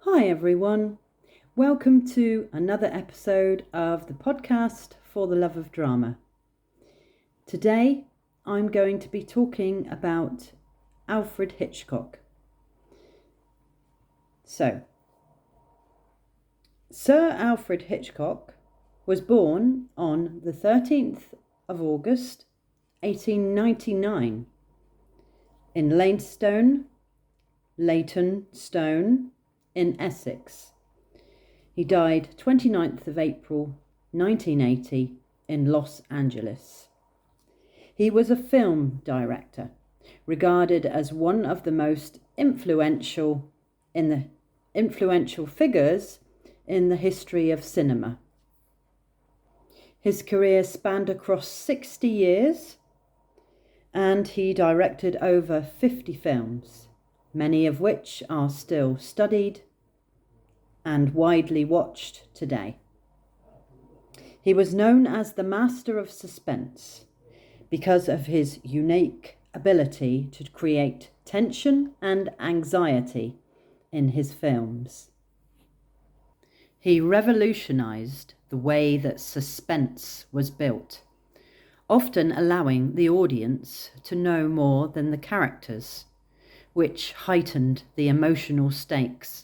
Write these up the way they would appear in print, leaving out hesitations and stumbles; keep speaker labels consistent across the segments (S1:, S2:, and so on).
S1: Hi everyone, welcome to another episode of the podcast For the Love of Drama. Today I'm going to be talking about Alfred Hitchcock. So, Sir Alfred Hitchcock was born on the 13th of August 1899 in Leytonstone in Essex. He died 29th of April 1980 in Los Angeles. He was a film director, regarded as one of the most influential figures in the history of cinema. His career spanned across 60 years, and he directed over 50 films, many of which are still studied and widely watched today. He was known as the master of suspense because of his unique ability to create tension and anxiety in his films. He revolutionised the way that suspense was built, often allowing the audience to know more than the characters, which heightened the emotional stakes.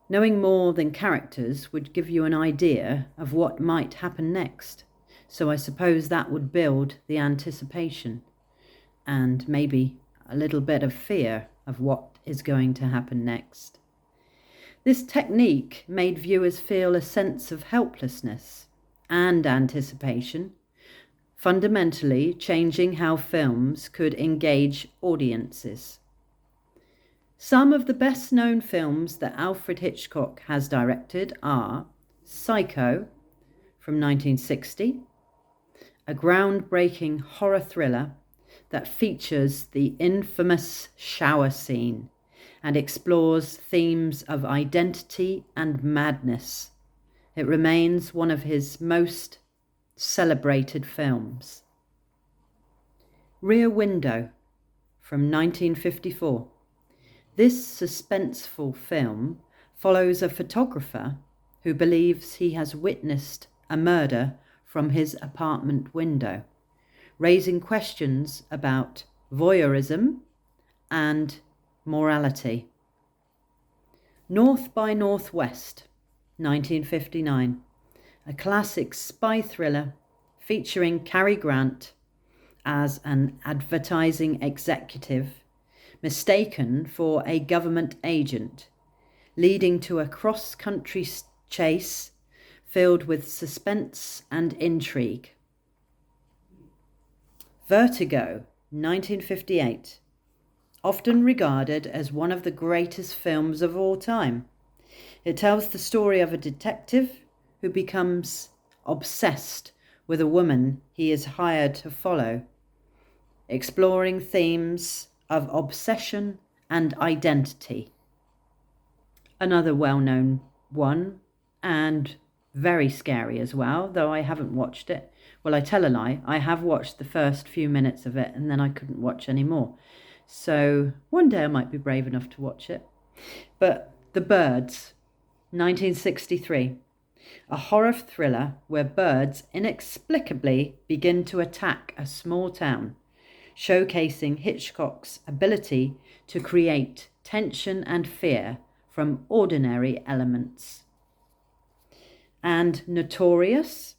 S1: Knowing more than characters would give you an idea of what might happen next, so I suppose that would build the anticipation and maybe a little bit of fear of what is going to happen next. This technique made viewers feel a sense of helplessness and anticipation, fundamentally changing how films could engage audiences. Some of the best-known films that Alfred Hitchcock has directed are Psycho from 1960, a groundbreaking horror thriller that features the infamous shower scene and explores themes of identity and madness. It remains one of his most celebrated films. Rear Window from 1954. This suspenseful film follows a photographer who believes he has witnessed a murder from his apartment window, raising questions about voyeurism and morality. North by Northwest, 1959, a classic spy thriller featuring Cary Grant as an advertising executive mistaken for a government agent, leading to a cross-country chase filled with suspense and intrigue. Vertigo, 1958, often regarded as one of the greatest films of all time. It tells the story of a detective who becomes obsessed with a woman he is hired to follow, exploring themes of obsession and identity. Another well-known one, and very scary as well, though I haven't watched it. Well, I tell a lie, I have watched the first few minutes of it and then I couldn't watch any more. So one day I might be brave enough to watch it. But The Birds, 1963, a horror thriller where birds inexplicably begin to attack a small town, showcasing Hitchcock's ability to create tension and fear from ordinary elements. And Notorious,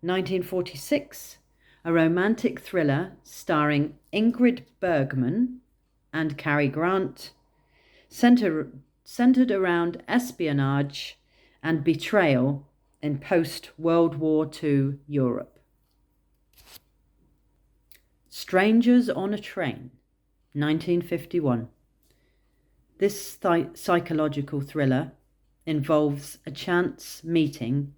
S1: 1946, a romantic thriller starring Ingrid Bergman and Cary Grant, centered around espionage and betrayal in post-World War II Europe. Strangers on a Train, 1951. This psychological thriller involves a chance meeting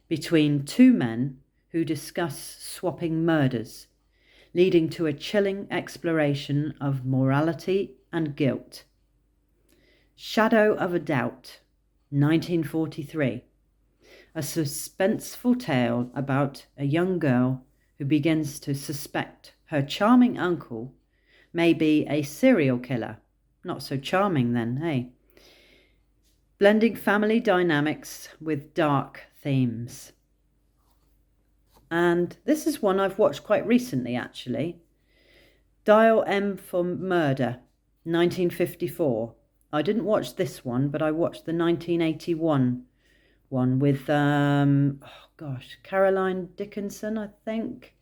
S1: between two men who discuss swapping murders, leading to a chilling exploration of morality and guilt. Shadow of a Doubt, 1943. A suspenseful tale about a young girl who begins to suspect her charming uncle may be a serial killer. Not so charming then, hey? blending family dynamics with dark themes. And this is one I've watched quite recently, actually. Dial M for Murder, 1954. I didn't watch this one, but I watched the 1981 one with, Caroline Dickinson, I think.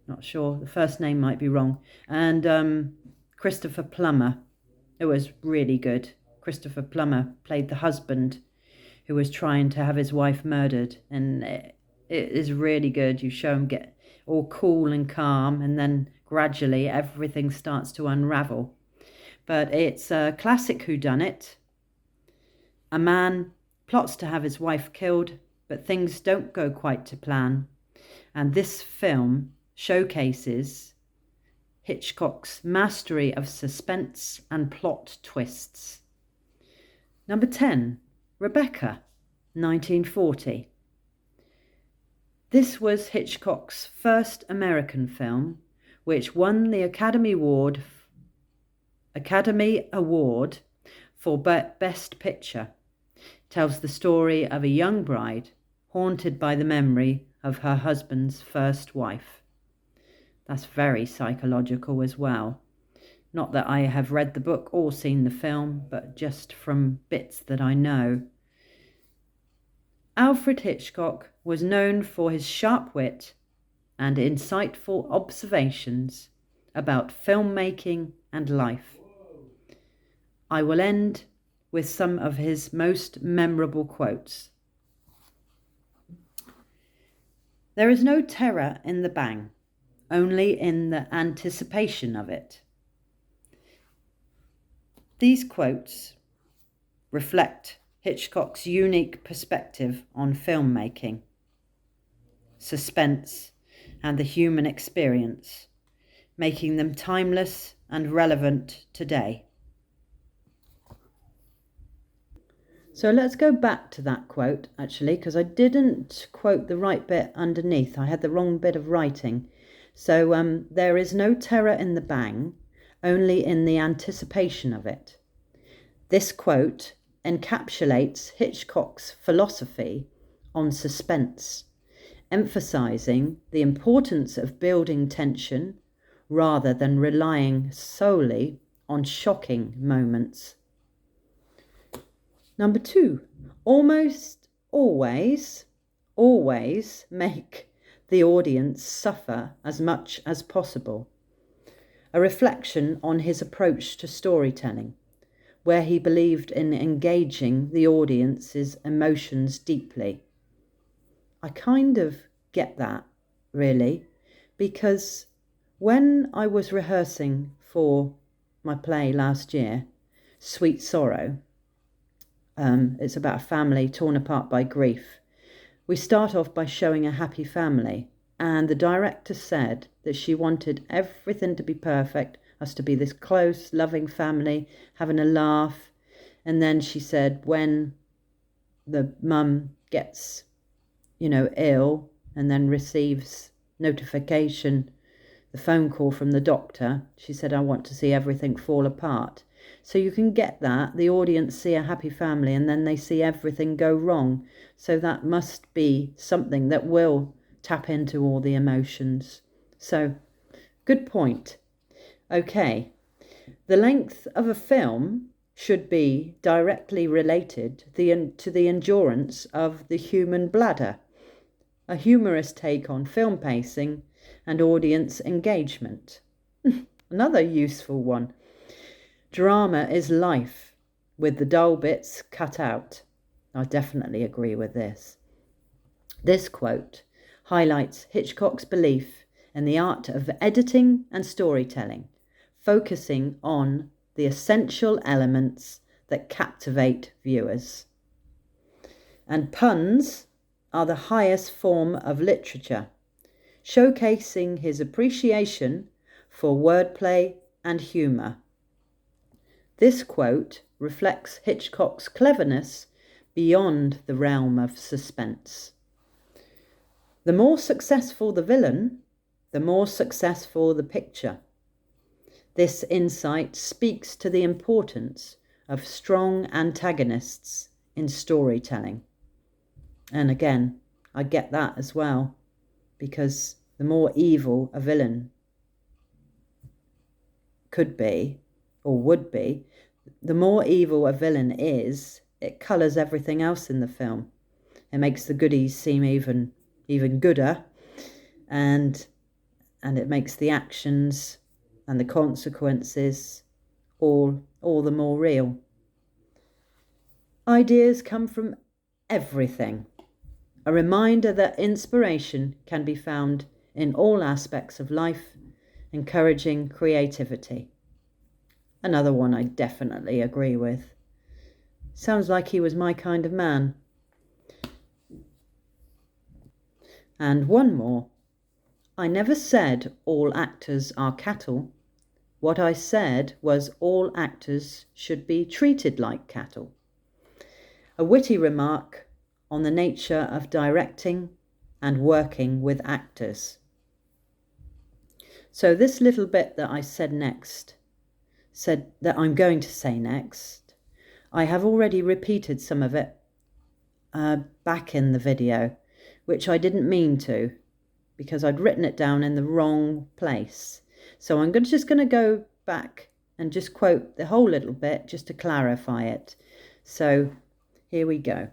S1: Not sure. The first name might be wrong. And Christopher Plummer. It was really good. Christopher Plummer played the husband who was trying to have his wife murdered. And it is really good. You show him get all cool and calm, and then gradually everything starts to unravel. But it's a classic whodunit. A man plots to have his wife killed, but things don't go quite to plan. And this film showcases Hitchcock's mastery of suspense and plot twists. Number 10, Rebecca, 1940. This was Hitchcock's first American film, which won the Academy Award for Best Picture. Tells the story of a young bride haunted by the memory of her husband's first wife. That's very psychological as well. Not that I have read the book or seen the film, but just from bits that I know. Alfred Hitchcock was known for his sharp wit and insightful observations about filmmaking and life. I will end with some of his most memorable quotes. There is no terror in the bang, only in the anticipation of it. These quotes reflect Hitchcock's unique perspective on filmmaking, suspense, and the human experience, making them timeless and relevant today. So let's go back to that quote, actually, because I didn't quote the right bit underneath. I had the wrong bit of writing. So there is no terror in the bang, only in the anticipation of it. This quote encapsulates Hitchcock's philosophy on suspense, emphasizing the importance of building tension rather than relying solely on shocking moments. Number 2, almost always make the audience suffer as much as possible. A reflection on his approach to storytelling, where he believed in engaging the audience's emotions deeply. I kind of get that, really, because when I was rehearsing for my play last year, Sweet Sorrow, it's about a family torn apart by grief. We start off by showing a happy family, and the director said that she wanted everything to be perfect, us to be this close, loving family, having a laugh. And then she said when the mum gets, ill and then receives notification, the phone call from the doctor, she said, I want to see everything fall apart. So you can get that. The audience see a happy family and then they see everything go wrong. So that must be something that will tap into all the emotions. So, good point. Okay, the length of a film should be directly related to the endurance of the human bladder. A humorous take on film pacing and audience engagement. Another useful one. Drama is life, with the dull bits cut out. I definitely agree with this. This quote highlights Hitchcock's belief in the art of editing and storytelling, focusing on the essential elements that captivate viewers. And puns are the highest form of literature, showcasing his appreciation for wordplay and humour. This quote reflects Hitchcock's cleverness beyond the realm of suspense. The more successful the villain, the more successful the picture. This insight speaks to the importance of strong antagonists in storytelling. And again, I get that as well, because the more evil a villain could be or would be, the more evil a villain is, it colours everything else in the film. It makes the goodies seem even gooder, and it makes the actions and the consequences all the more real. Ideas come from everything. A reminder that inspiration can be found in all aspects of life, encouraging creativity. Another one I definitely agree with. Sounds like he was my kind of man. And one more. I never said all actors are cattle. What I said was all actors should be treated like cattle. A witty remark on the nature of directing and working with actors. So this little bit that I said that I'm going to say next, I have already repeated some of it back in the video, which I didn't mean to, because I'd written it down in the wrong place. So I'm just going to go back and just quote the whole little bit just to clarify it. So here we go.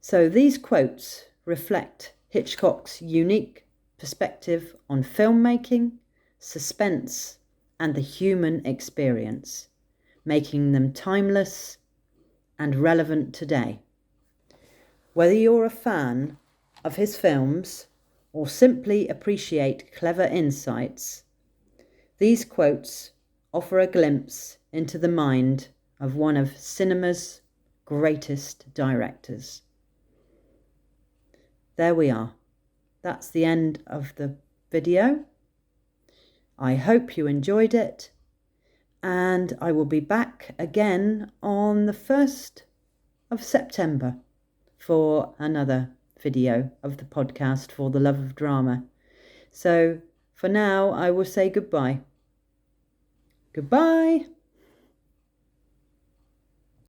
S1: So these quotes reflect Hitchcock's unique perspective on filmmaking, suspense, and the human experience, making them timeless and relevant today. Whether you're a fan of his films or simply appreciate clever insights, these quotes offer a glimpse into the mind of one of cinema's greatest directors. There we are. That's the end of the video. I hope you enjoyed it, and I will be back again on the 1st of September for another video of the podcast For the Love of Drama. So for now, I will say goodbye. Goodbye.